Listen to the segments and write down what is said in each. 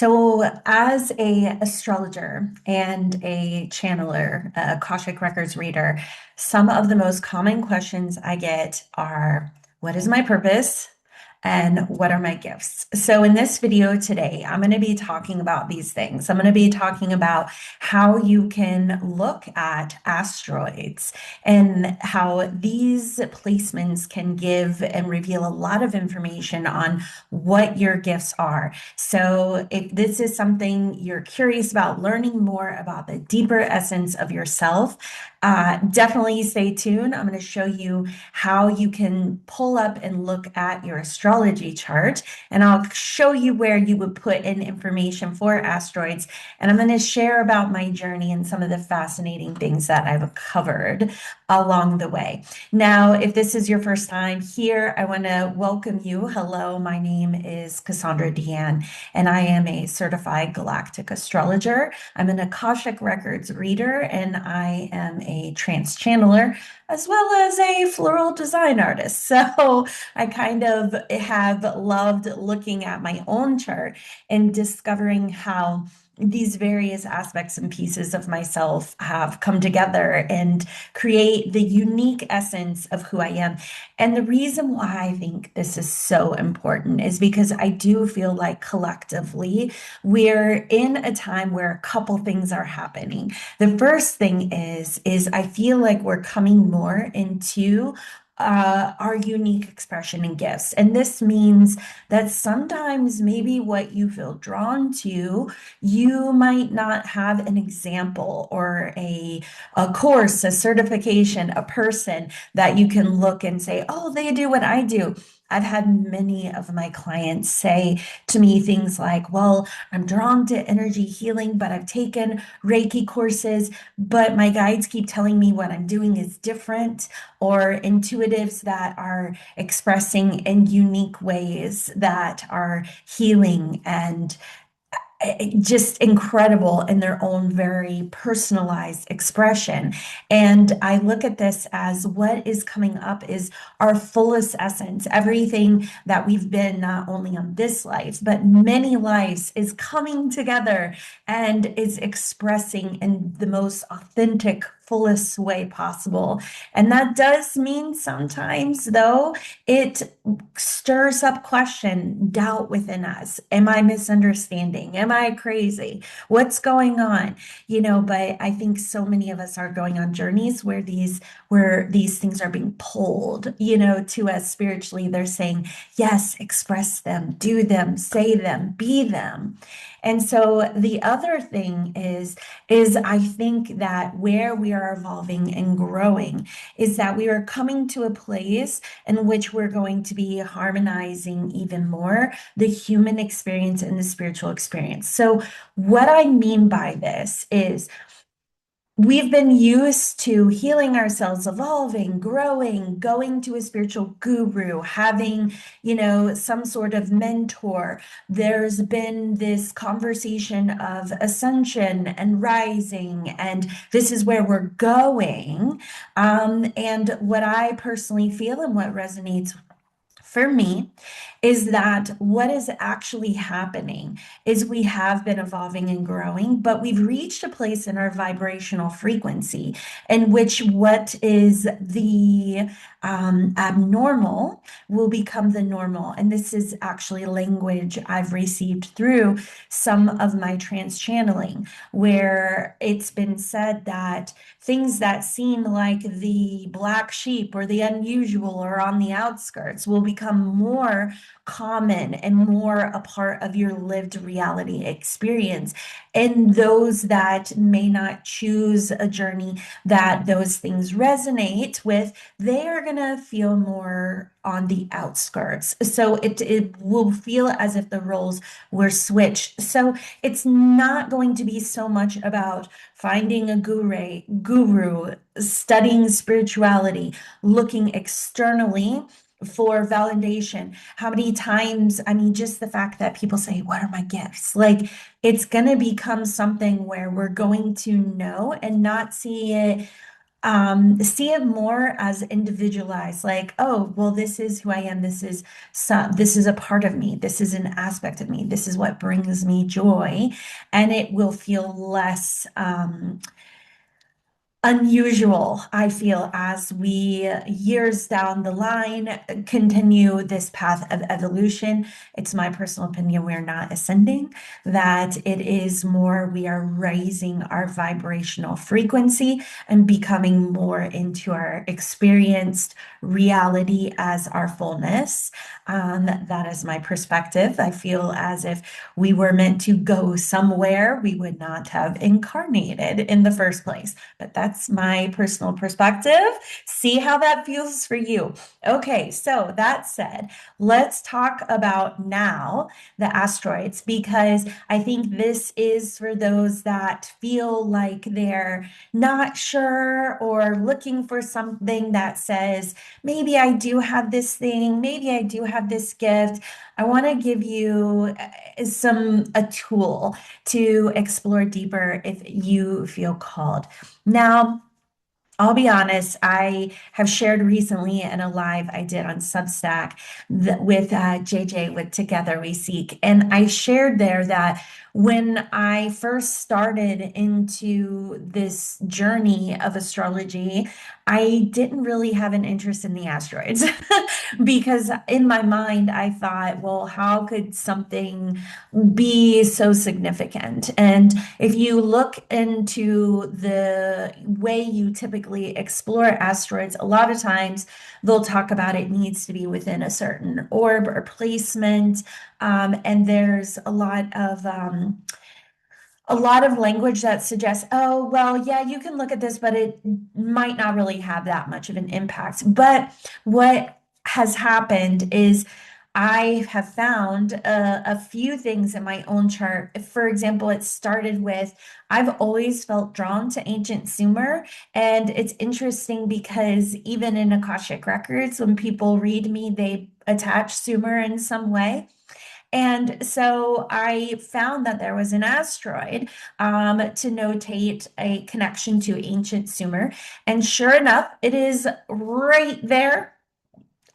So, as a astrologer and a channeler, a Akashic Records reader, some of the most common questions I get are, what is my purpose? And what are my gifts? So, in this video today, I'm going to be talking about these things. I'm going to be talking about how you can look at asteroids and how these placements can give and reveal a lot of information on what your gifts are. So, if this is something you're curious about, learning more about the deeper essence of yourself, definitely stay tuned. I'm going to show you how you can pull up and look at your astrology chart, and I'll show you where you would put in information for asteroids. And I'm going to share about my journey and some of the fascinating things that I've covered along the way. Now, if this is your first time here, I want to welcome you. Hello, my name is Cassandra Deanne, and I am a certified galactic astrologer. I'm an Akashic Records reader, and I am a trance channeler as well as a floral design artist. So I kind of have loved looking at my own chart and discovering how these various aspects and pieces of myself have come together and create the unique essence of who I am. And the reason why I think this is so important is because I do feel like collectively we're in a time where a couple things are happening. The first thing is I feel like we're coming more into our unique expression and gifts. And this means that sometimes maybe what you feel drawn to, you might not have an example or a course, a certification, a person that you can look and say, oh, they do what I do. I've had many of my clients say to me things like, well, I'm drawn to energy healing, but I've taken Reiki courses, but my guides keep telling me what I'm doing is different, or intuitives that are expressing in unique ways that are healing and just incredible in their own very personalized expression. And I look at this as what is coming up is our fullest essence. Everything that we've been not only on this life, but many lives is coming together and is expressing in the most authentic, fullest way possible. And that does mean sometimes, though, it stirs up question, doubt within us. Am I misunderstanding? Am I crazy? What's going on? But I think so many of us are going on journeys where these things are being pulled, to us spiritually. They're saying, yes, express them, do them, say them, be them. And so the other thing is I think that where we are evolving and growing is that we are coming to a place in which we're going to be harmonizing even more the human experience and the spiritual experience. So, what I mean by this is we've been used to healing ourselves, evolving, growing, going to a spiritual guru, having, some sort of mentor. There's been this conversation of ascension and rising, and this is where we're going. And what I personally feel and what resonates for me is that what is actually happening is we have been evolving and growing, but we've reached a place in our vibrational frequency in which what is the abnormal will become the normal. And this is actually language I've received through some of my trance channeling, where it's been said that things that seem like the black sheep or the unusual or on the outskirts will become more common and more a part of your lived reality experience. And those that may not choose a journey that those things resonate with, they are going to feel more on the outskirts. So it will feel as if the roles were switched. So it's not going to be so much about finding a guru, studying spirituality, looking externally for validation. How many times, I mean, just the fact that people say, what are my gifts? Like, it's going to become something where we're going to know and not see it see it more as individualized, like, oh, well, this is who I am. This is a part of me. This is an aspect of me. This is what brings me joy. And it will feel less, unusual, I feel, as we years down the line continue this path of evolution. It's my personal opinion, we're not ascending, that it is more we are raising our vibrational frequency and becoming more into our experienced reality as our fullness. That is my perspective. I feel as if we were meant to go somewhere, we would not have incarnated in the first place. But that's my personal perspective. See how that feels for you. Okay, so that said, let's talk about now the asteroids, because I think this is for those that feel like they're not sure or looking for something that says, maybe I do have this thing, maybe I do have this gift. I want to give you a tool to explore deeper if you feel called. Now, I'll be honest, I have shared recently in a live I did on Substack with JJ with Together We Seek. And I shared there that when I first started into this journey of astrology, I didn't really have an interest in the asteroids because in my mind, I thought, well, how could something be so significant? And if you look into the way you typically explore asteroids, a lot of times they'll talk about it needs to be within a certain orb or placement. And there's a lot of language that suggests, oh, well, yeah, you can look at this, but it might not really have that much of an impact. But what has happened is I have found a few things in my own chart. For example, it started with I've always felt drawn to ancient Sumer. And it's interesting because even in Akashic records, when people read me, they attach Sumer in some way. And so I found that there was an asteroid to notate a connection to ancient Sumer. And sure enough, it is right there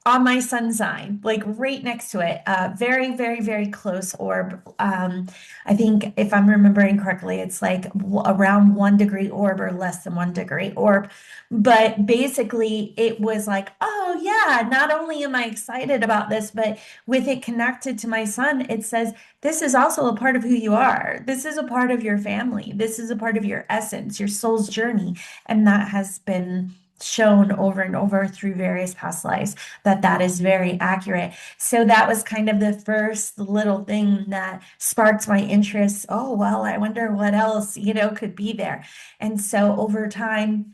on my sun sign, like right next to it. Very, very, very close orb. I think if I'm remembering correctly, it's like around 1 degree orb or less than 1 degree orb. But basically, it was like, oh, yeah, not only am I excited about this, but with it connected to my sun, it says, this is also a part of who you are. This is a part of your family. This is a part of your essence, your soul's journey. And that has been shown over and over through various past lives that that is very accurate. So that was kind of the first little thing that sparked my interest. Oh, well, I wonder what else, could be there. And so over time,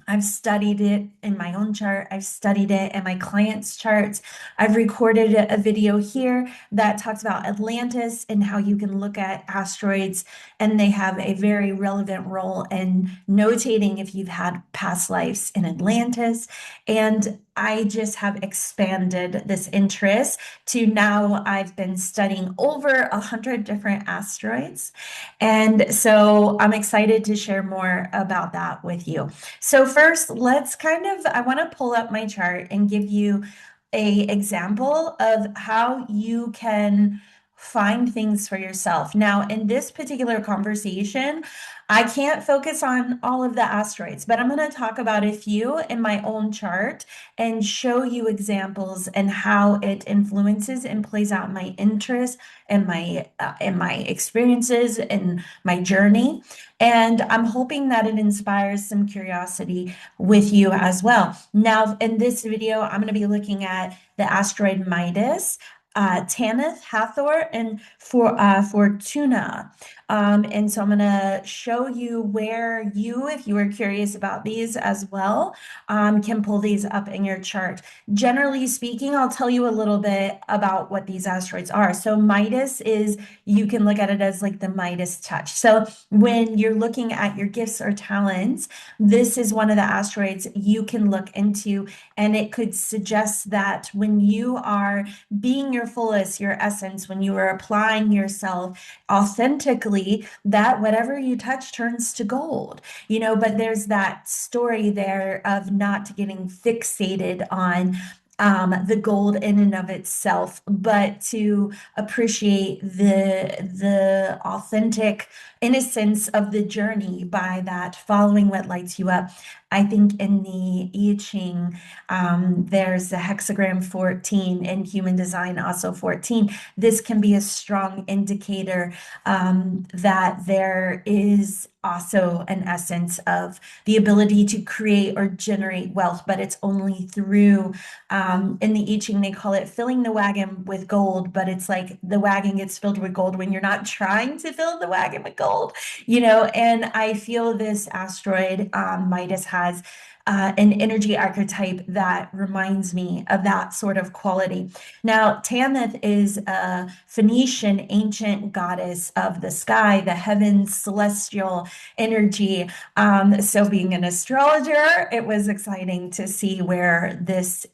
I've studied it in my own chart. I've studied it in my clients' charts. I've recorded a video here that talks about Atlantis and how you can look at asteroids, and they have a very relevant role in notating if you've had past lives in Atlantis. And I just have expanded this interest to now I've been studying over 100 different asteroids. And so I'm excited to share more about that with you. So first, I want to pull up my chart and give you a example of how you can find things for yourself. Now, in this particular conversation, I can't focus on all of the asteroids, but I'm going to talk about a few in my own chart and show you examples and how it influences and plays out my interests and my experiences and my journey. And I'm hoping that it inspires some curiosity with you as well. Now, in this video, I'm going to be looking at the asteroid Midas, Tanith, Hathor, and Fortuna. And so I'm going to show you where you, if you are curious about these as well, can pull these up in your chart. Generally speaking, I'll tell you a little bit about what these asteroids are. So Midas is, you can look at it as like the Midas touch. So when you're looking at your gifts or talents, this is one of the asteroids you can look into, and it could suggest that when you are being your fullest, your essence, when you are applying yourself authentically, that whatever you touch turns to gold, but there's that story there of not getting fixated on the gold in and of itself, but to appreciate the authentic innocence of the journey by that following what lights you up. I think in the I Ching, there's a hexagram 14 in human design, also 14. This can be a strong indicator that there is also an essence of the ability to create or generate wealth, but it's only through, in the I Ching, they call it filling the wagon with gold, but it's like the wagon gets filled with gold when you're not trying to fill the wagon with gold, and I feel this asteroid, Midas, has an energy archetype that reminds me of that sort of quality. Now, Tanith is a Phoenician ancient goddess of the sky, the heavens, celestial energy. So, being an astrologer, it was exciting to see where this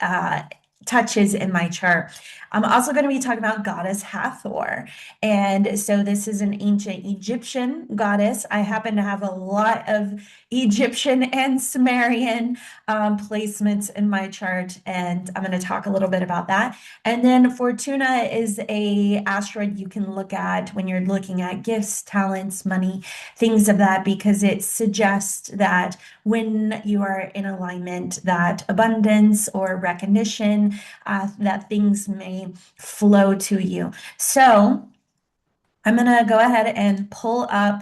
touches in my chart. I'm also going to be talking about goddess Hathor. And so this is an ancient Egyptian goddess. I happen to have a lot of Egyptian and Sumerian placements in my chart, and I'm going to talk a little bit about that. And then Fortuna is a asteroid you can look at when you're looking at gifts, talents, money, things of that, because it suggests that when you are in alignment, that abundance or recognition, that things may flow to you. So I'm going to go ahead and pull up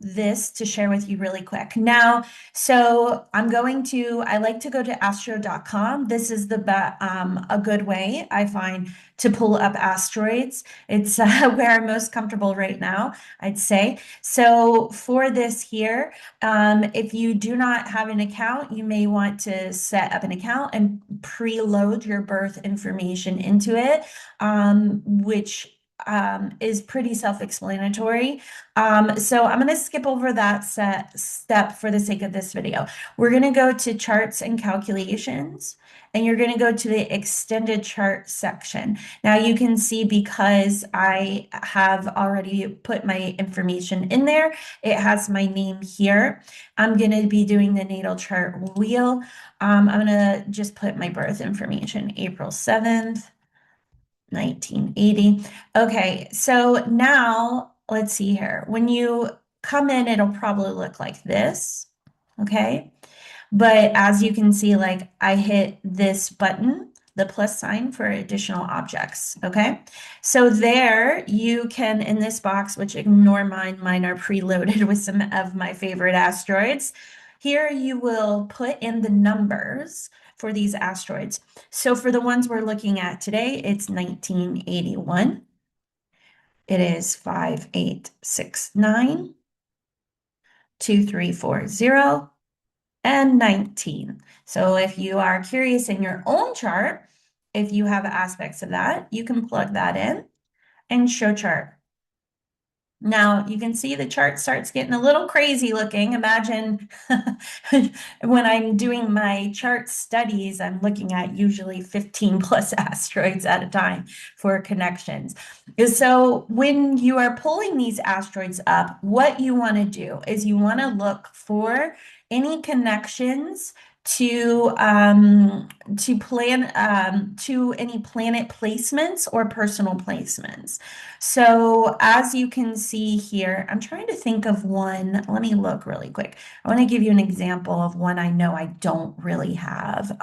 this to share with you really quick. Now, so I like to go to astro.com. This is a good way I find to pull up asteroids. It's where I'm most comfortable right now, I'd say. So for this here, if you do not have an account, you may want to set up an account and preload your birth information into it, which is pretty self-explanatory. So I'm going to skip over that step for the sake of this video. We're going to go to charts and calculations, and you're going to go to the extended chart section. Now you can see, because I have already put my information in there, it has my name here. I'm going to be doing the natal chart wheel. I'm going to just put my birth information, April 7th. 1980. Okay, so now let's see here. When you come in, it'll probably look like this. Okay, but as you can see, like I hit this button, the plus sign for additional objects. Okay, so there you can, in this box, which ignore mine are preloaded with some of my favorite asteroids. Here you will put in the numbers for these asteroids. So for the ones we're looking at today, it's 1981. It is 5869, 2340, and 19. So if you are curious in your own chart, if you have aspects of that, you can plug that in and show chart. Now you can see the chart starts getting a little crazy looking. Imagine when I'm doing my chart studies, I'm looking at usually 15 plus asteroids at a time for connections. So when you are pulling these asteroids up, what you want to do is you want to look for any connections to any planet placements or personal placements. So as you can see here, I'm trying to think of one. Let me look really quick. I want to give you an example of one I know I don't really have.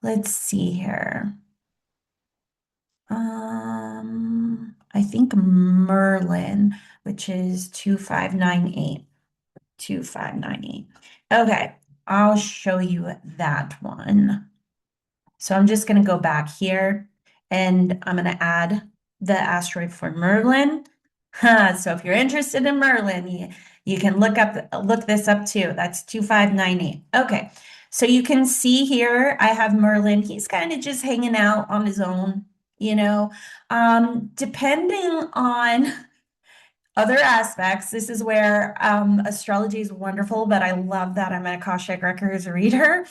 Let's see here. I think Merlin, which is 2598. 2598. Okay, I'll show you that one. So I'm just going to go back here, and I'm going to add the asteroid for Merlin. So if you're interested in Merlin, you can look this up too. That's 2598. Okay, so you can see here I have Merlin. He's kind of just hanging out on his own, Depending on other aspects, this is where astrology is wonderful, but I love that I'm an Akashic Records reader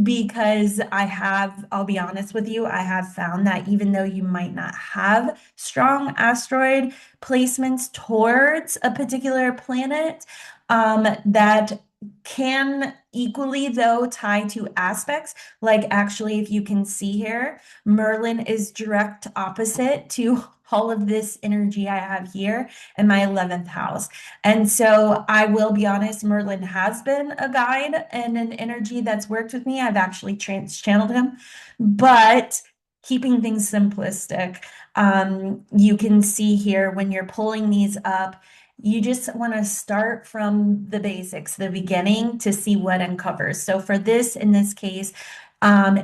because I'll be honest with you, I have found that even though you might not have strong asteroid placements towards a particular planet, that can equally, though, tie to aspects. Like, actually, if you can see here, Merlin is direct opposite to all of this energy I have here in my 11th house. And so I will be honest, Merlin has been a guide and an energy that's worked with me. I've actually channeled him, but keeping things simplistic, you can see here when you're pulling these up, you just want to start from the basics, the beginning, to see what uncovers. So for this, in this case,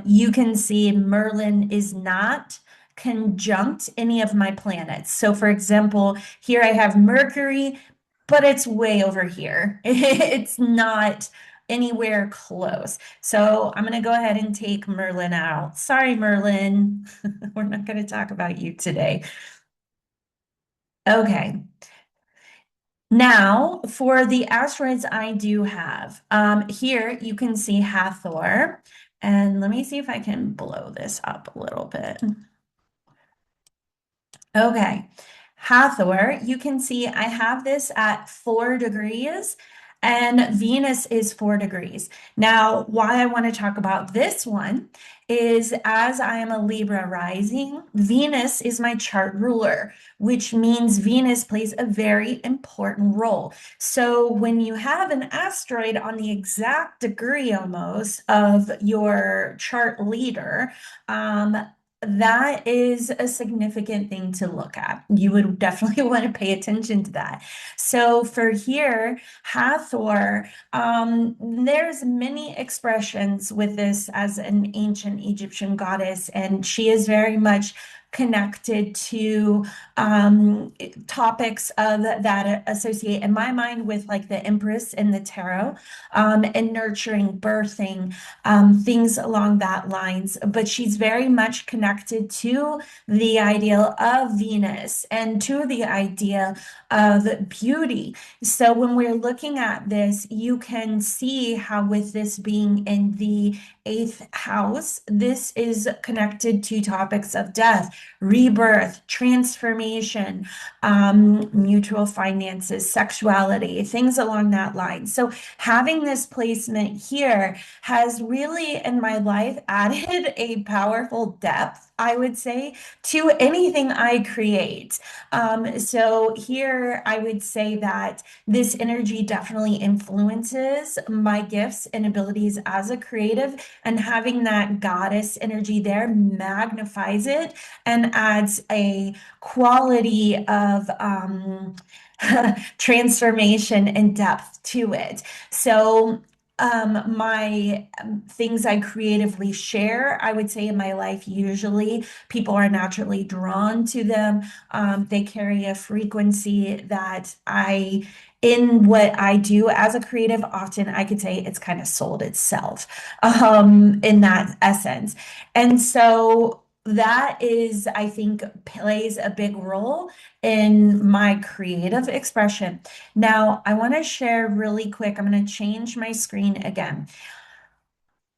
you can see Merlin is not conjunct any of my planets. So for example, here I have Mercury, but it's way over here. It's not anywhere close. So I'm going to go ahead and take Merlin out. Sorry, Merlin. We're not going to talk about you today. Okay. Now, for the asteroids I do have, here you can see Hathor. And let me see if I can blow this up a little bit. Okay. Hathor, you can see I have this at 4 degrees and Venus is 4 degrees. Now, why I want to talk about this one is as I am a Libra rising, Venus is my chart ruler, which means Venus plays a very important role. So when you have an asteroid on the exact degree almost of your chart leader, that is a significant thing to look at. You would definitely want to pay attention to that. So for here, Hathor, there's many expressions with this as an ancient Egyptian goddess, and she is very much connected to topics of that associate in my mind with like the Empress in the tarot, and nurturing, birthing, things along that lines. But she's very much connected to the ideal of Venus and to the idea of beauty. So when we're looking at this, you can see how with this being in the eighth house, this is connected to topics of death, rebirth, transformation, mutual finances, sexuality, things along that line. So having this placement here has really in my life added a powerful depth, I would say, to anything I create. So here I would say that this energy definitely influences my gifts and abilities as a creative, and having that goddess energy there magnifies it and adds a quality of transformation and depth to it. So my things I creatively share, I would say in my life, usually people are naturally drawn to them. They carry a frequency that in what I do as a creative, often I could say it's kind of sold itself, in that essence. And so that is, I think, plays a big role in my creative expression. Now, I want to share really quick. I'm going to change my screen again.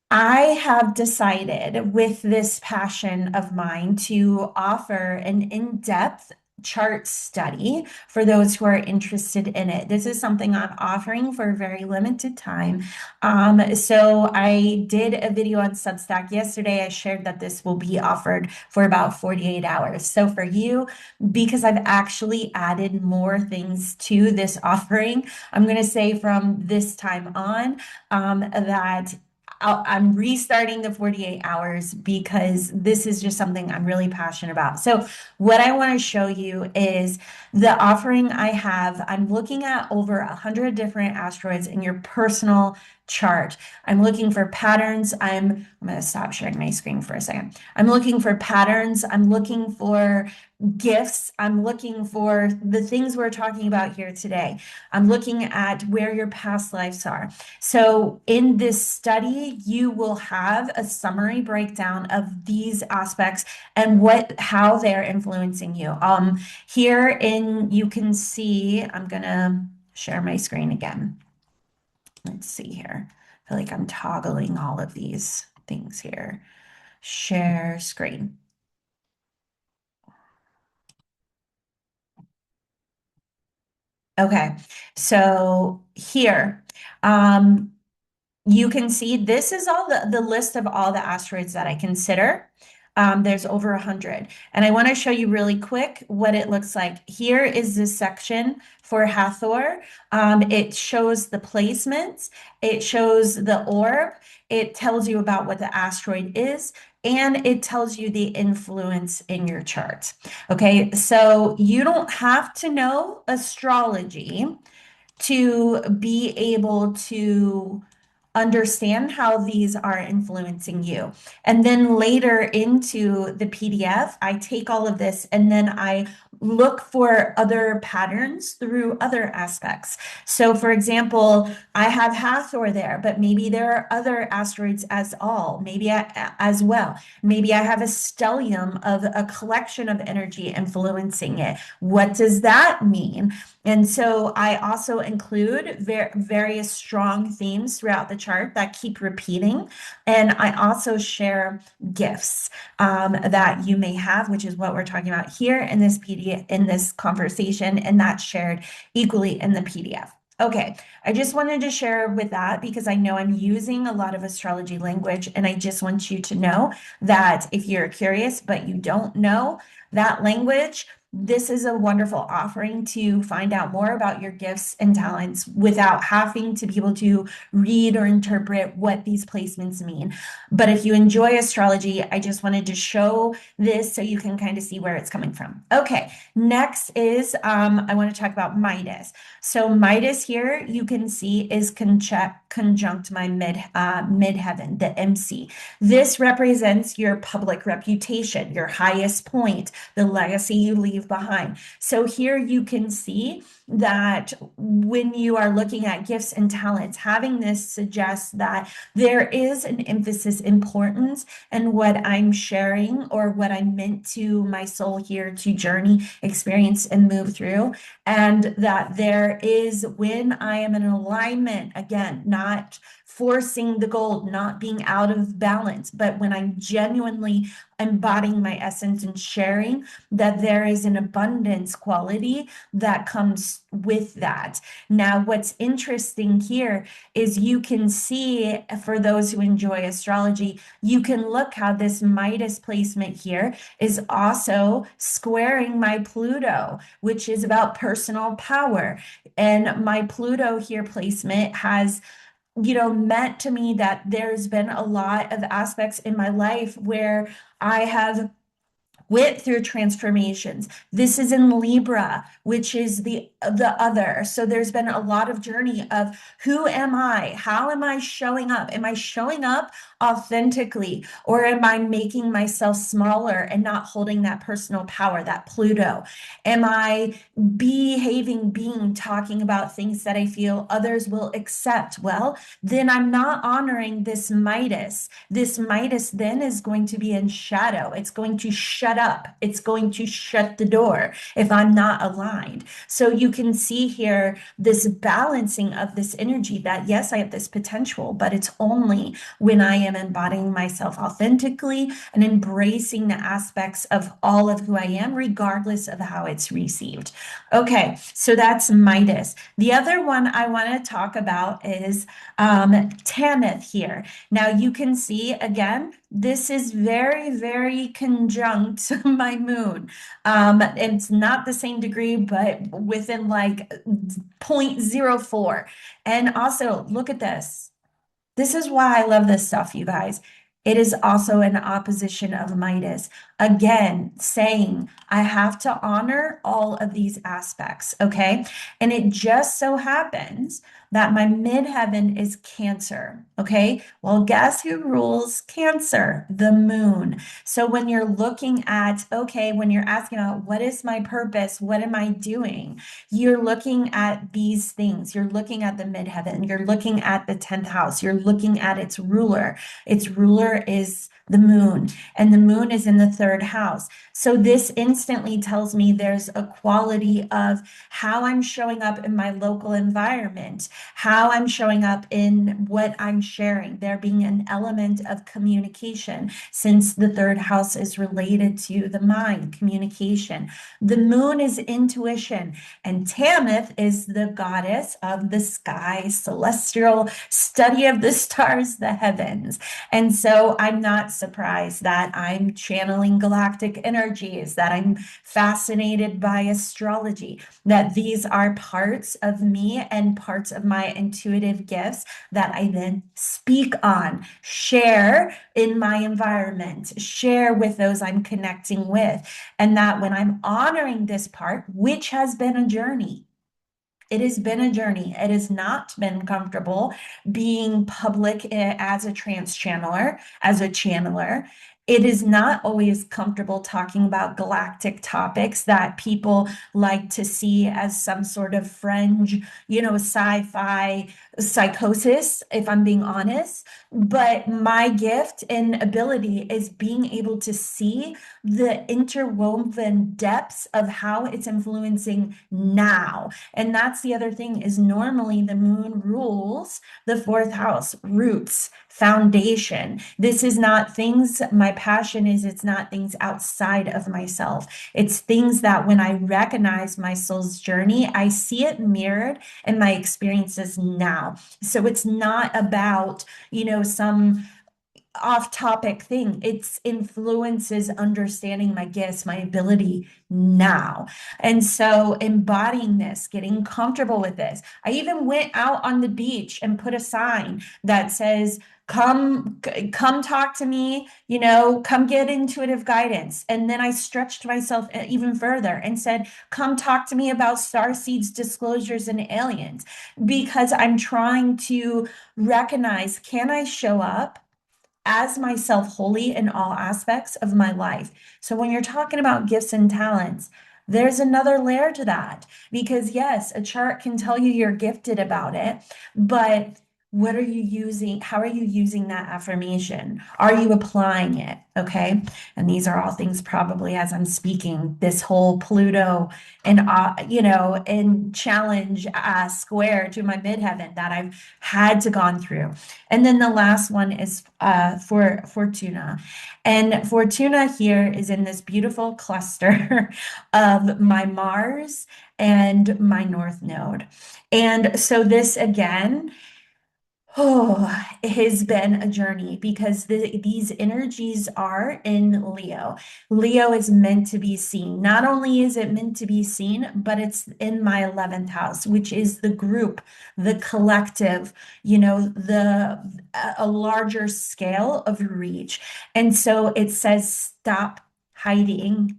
I have decided with this passion of mine to offer an in-depth chart study for those who are interested in it. This is something I'm offering for a very limited time. So I did a video on Substack yesterday. I shared that this will be offered for about 48 hours. So for you, because I've actually added more things to this offering, I'm going to say from this time on, that I'm restarting the 48 hours because this is just something I'm really passionate about. So what I want to show you is the offering I have. I'm looking at over 100 different asteroids in your personal chart. I'm looking for patterns. I'm going to stop sharing my screen for a second. I'm looking for patterns. I'm looking for gifts. I'm looking for the things we're talking about here today. I'm looking at where your past lives are. So in this study, you will have a summary breakdown of these aspects and how they're influencing you. You can see, I'm gonna share my screen again. Let's see here. I feel like I'm toggling all of these things here. Share screen. Okay, so here, um, you can see this is all the list of all the asteroids that I consider. There's over 100. And I want to show you really quick what it looks like. Here is this section for Hathor. It shows the placements, it shows the orb, it tells you about what the asteroid is, and it tells you the influence in your chart. Okay, so you don't have to know astrology to be able to understand how these are influencing you. And then later into the PDF, I take all of this and then I look for other patterns through other aspects. So, for example, I have Hathor there, but maybe there are other asteroids as well. Maybe I have a stellium of a collection of energy influencing it. What does that mean? And so I also include various strong themes throughout the chart that keep repeating. And I also share gifts that you may have, which is what we're talking about here in this PDF, in this conversation, and that's shared equally in the PDF. Okay, I just wanted to share with that because I know I'm using a lot of astrology language, and I just want you to know that if you're curious but you don't know that language, this is a wonderful offering to find out more about your gifts and talents without having to be able to read or interpret what these placements mean. But if you enjoy astrology, I just wanted to show this so you can kind of see where it's coming from. Okay, next is I want to talk about Midas. So Midas here, you can see is conjunct my midheaven, the MC. This represents your public reputation, your highest point, the legacy you leave behind. So here you can see that when you are looking at gifts and talents, having this suggests that there is an emphasis, importance, and what I'm sharing or what I'm meant to my soul here to journey, experience, and move through. And that there is, when I am in alignment, again, not forcing the gold, not being out of balance, but when I'm genuinely embodying my essence and sharing, that there is an abundance quality that comes with that. Now, what's interesting here is you can see, for those who enjoy astrology, you can look how this Midas placement here is also squaring my Pluto, which is about personal power. And my Pluto here placement has meant to me that there's been a lot of aspects in my life where I have went through transformations. This is in Libra, which is the other. So there's been a lot of journey of who am I? How am I showing up? Am I showing up authentically, or am I making myself smaller and not holding that personal power, that Pluto? Am I being talking about things that I feel others will accept? Well, then I'm not honoring this Midas. This Midas then is going to be in shadow. It's going to shut up. It's going to shut the door if I'm not aligned. So you can see here this balancing of this energy that, yes, I have this potential, but it's only when I am embodying myself authentically and embracing the aspects of all of who I am, regardless of how it's received. Okay, so that's Midas. The other one I want to talk about is Tanith here. Now you can see again, this is very, very conjunct my moon. It's not the same degree, but within like 0.04. And also, look at this. This is why I love this stuff, you guys. It is also an opposition of Midas. Again, saying I have to honor all of these aspects, okay? And it just so happens that my midheaven is Cancer, okay? Well, guess who rules Cancer? The moon. So when you're looking at, okay, when you're asking about what is my purpose? What am I doing? You're looking at these things. You're looking at the midheaven. You're looking at the 10th house. You're looking at its ruler. Its ruler is the moon, and the moon is in the third house. So this instantly tells me there's a quality of how I'm showing up in my local environment, how I'm showing up in what I'm sharing, there being an element of communication, since the third house is related to the mind, communication. The moon is intuition, and Tanith is the goddess of the sky, celestial study of the stars, the heavens. And so I'm not surprised that I'm channeling galactic energies, that I'm fascinated by astrology, that these are parts of me and parts of my intuitive gifts that I then speak on, share in my environment, share with those I'm connecting with. And that when I'm honoring this part, which has been a journey, it has been a journey. It has not been comfortable being public as a trans channeler, as a channeler. It is not always comfortable talking about galactic topics that people like to see as some sort of fringe, sci-fi psychosis, if I'm being honest. But my gift and ability is being able to see the interwoven depths of how it's influencing now. And that's the other thing is normally the moon rules the fourth house, roots, foundation. This is not things, my passion is it's not things outside of myself. It's things that when I recognize my soul's journey, I see it mirrored in my experiences now. So it's not about, some off topic thing. It's influences understanding my gifts, my ability now. And so embodying this, getting comfortable with this. I even went out on the beach and put a sign that says, come talk to me, come get intuitive guidance. And then I stretched myself even further and said, come talk to me about star seeds, disclosures, and aliens, because I'm trying to recognize, can I show up as myself wholly in all aspects of my life? So when you're talking about gifts and talents, there's another layer to that, because yes, a chart can tell you you're gifted about it, but what are you using? How are you using that affirmation? Are you applying it? Okay. And these are all things probably as I'm speaking, this whole Pluto and challenge square to my midheaven that I've had to gone through. And then the last one is for Fortuna. And Fortuna here is in this beautiful cluster of my Mars and my North Node. And so this again, oh, it has been a journey because these energies are in Leo. Leo is meant to be seen. Not only is it meant to be seen, but it's in my 11th house, which is the group, the collective, a larger scale of reach. And so it says, stop hiding,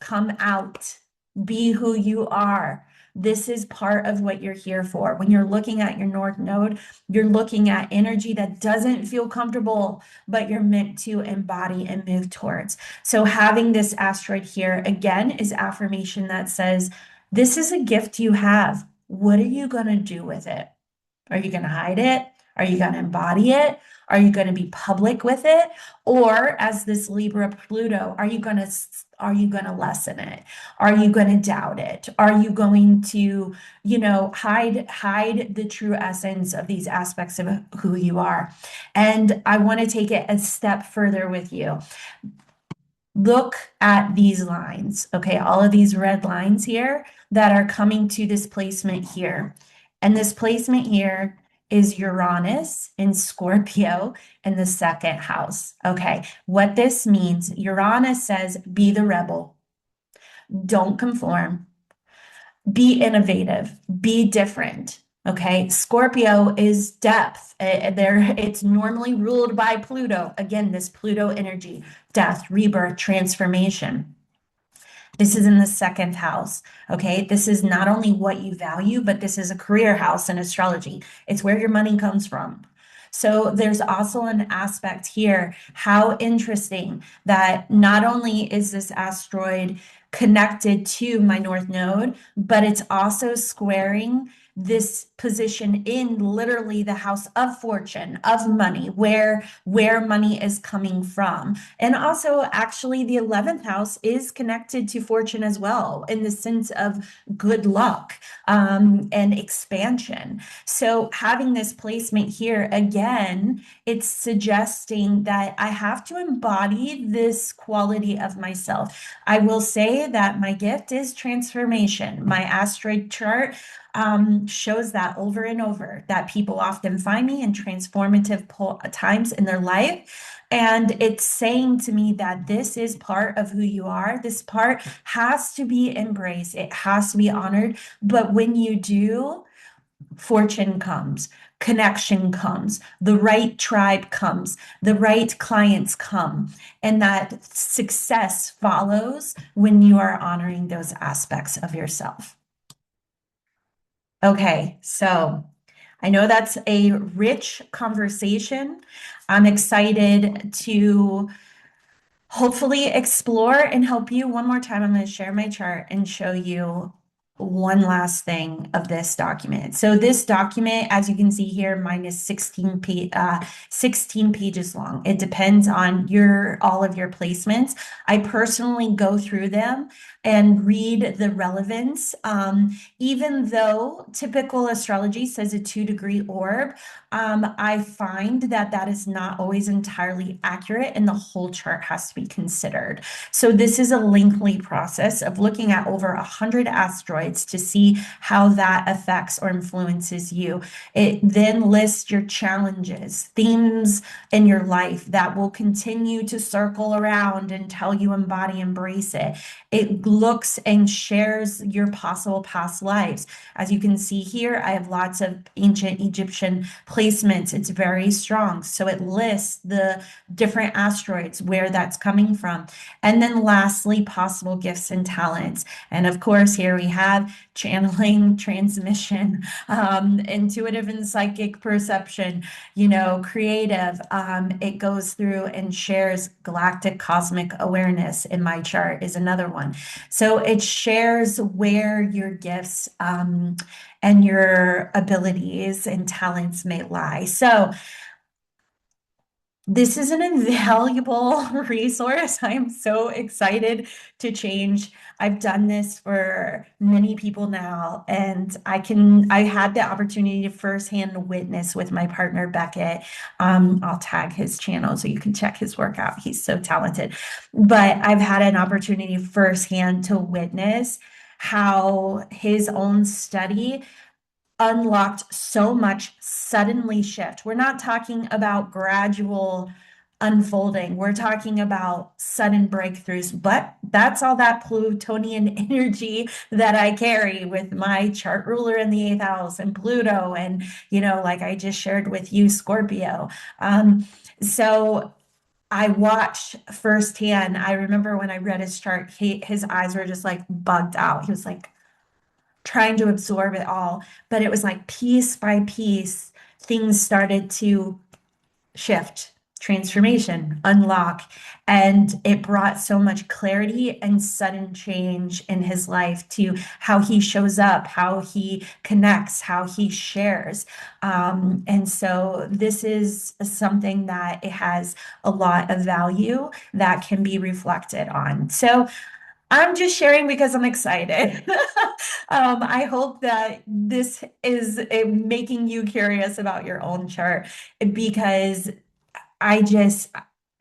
come out, be who you are. This is part of what you're here for. When you're looking at your North Node, you're looking at energy that doesn't feel comfortable, but you're meant to embody and move towards. So having this asteroid here again is affirmation that says, this is a gift you have. What are you going to do with it? Are you going to hide it? Are you going to embody it? Are you going to be public with it? Or as this Libra Pluto, are you going to lessen it? Are you going to doubt it? Are you going to, hide the true essence of these aspects of who you are? And I want to take it a step further with you. Look at these lines, okay? All of these red lines here that are coming to this placement here. And this placement here is Uranus in Scorpio in the second house. Okay, what this means, Uranus says, be the rebel, don't conform, be innovative, be different. Okay, Scorpio is depth. It's normally ruled by Pluto. Again, this Pluto energy, death, rebirth, transformation. This is in the second house. Okay, this is not only what you value, but this is a career house in astrology. It's where your money comes from. So there's also an aspect here. How interesting that not only is this asteroid connected to my North Node, but it's also squaring this position in literally the house of fortune, of money, where money is coming from. And also, actually, the 11th house is connected to fortune as well, in the sense of good luck and expansion. So, having this placement here again, it's suggesting that I have to embody this quality of myself. I will say that my gift is transformation. My asteroid chart shows that over and over, that people often find me in transformative times in their life. And it's saying to me that this is part of who you are. This part has to be embraced, it has to be honored. But when you do, fortune comes, connection comes, the right tribe comes, the right clients come, and that success follows when you are honoring those aspects of yourself. Okay, so I know that's a rich conversation. I'm excited to hopefully explore and help you. One more time, I'm going to share my chart and show you one last thing of this document. So this document, as you can see here, mine is 16 pages long. It depends on all of your placements. I personally go through them and read the relevance. Even though typical astrology says a 2-degree orb, I find that that is not always entirely accurate, and the whole chart has to be considered. So this is a lengthy process of looking at over 100 asteroids to see how that affects or influences you. It then lists your challenges, themes in your life that will continue to circle around until you embody, embrace it. It looks and shares your possible past lives. As you can see here, I have lots of ancient Egyptian placements. It's very strong. So it lists the different asteroids, where that's coming from. And then lastly, possible gifts and talents. And of course, here we have channeling, transmission, intuitive and psychic perception, creative. It goes through and shares galactic cosmic awareness in my chart is another one. So it shares where your gifts and your abilities and talents may lie. So this is an invaluable resource. I'm so excited to change. I've done this for many people now, and I had the opportunity to firsthand witness with my partner, Beckett. I'll tag his channel so you can check his work out. He's so talented. But I've had an opportunity firsthand to witness how his own study unlocked so much suddenly shift. We're not talking about gradual unfolding. We're talking about sudden breakthroughs, but that's all that Plutonian energy that I carry with my chart ruler in the eighth house and Pluto and, like I just shared with you, Scorpio. So I watched firsthand. I remember when I read his chart, his eyes were just like bugged out. He was like, trying to absorb it all. But it was like piece by piece, things started to shift, transformation, unlock. And it brought so much clarity and sudden change in his life to how he shows up, how he connects, how he shares. And so this is something that it has a lot of value that can be reflected on. So I'm just sharing because I'm excited. I hope that this is making you curious about your own chart because I just,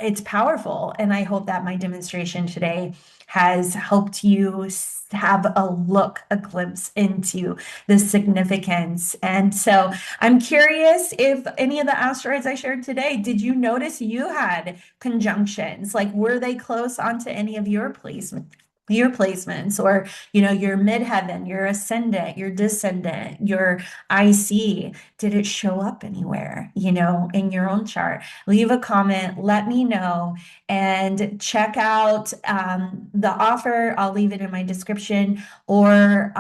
it's powerful. And I hope that my demonstration today has helped you have a look, a glimpse into the significance. And so I'm curious if any of the asteroids I shared today, did you notice you had conjunctions? Like, were they close onto any of your placements? your placements, or your midheaven, your ascendant, your descendant, your IC. Did it show up anywhere, in your own chart? Leave a comment, let me know, and check out the offer. I'll leave it in my description, or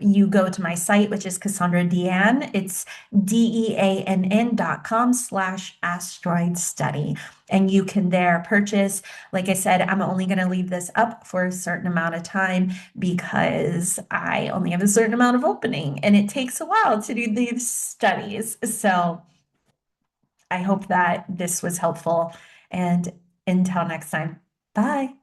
you go to my site, which is Cassandra Deanne. It's deann.com/asteroid study, and you can there purchase. Like I said, I'm only going to leave this up for a certain amount of time because I only have a certain amount of opening, and it takes a while to do these studies. So I hope that this was helpful, and until next time, bye.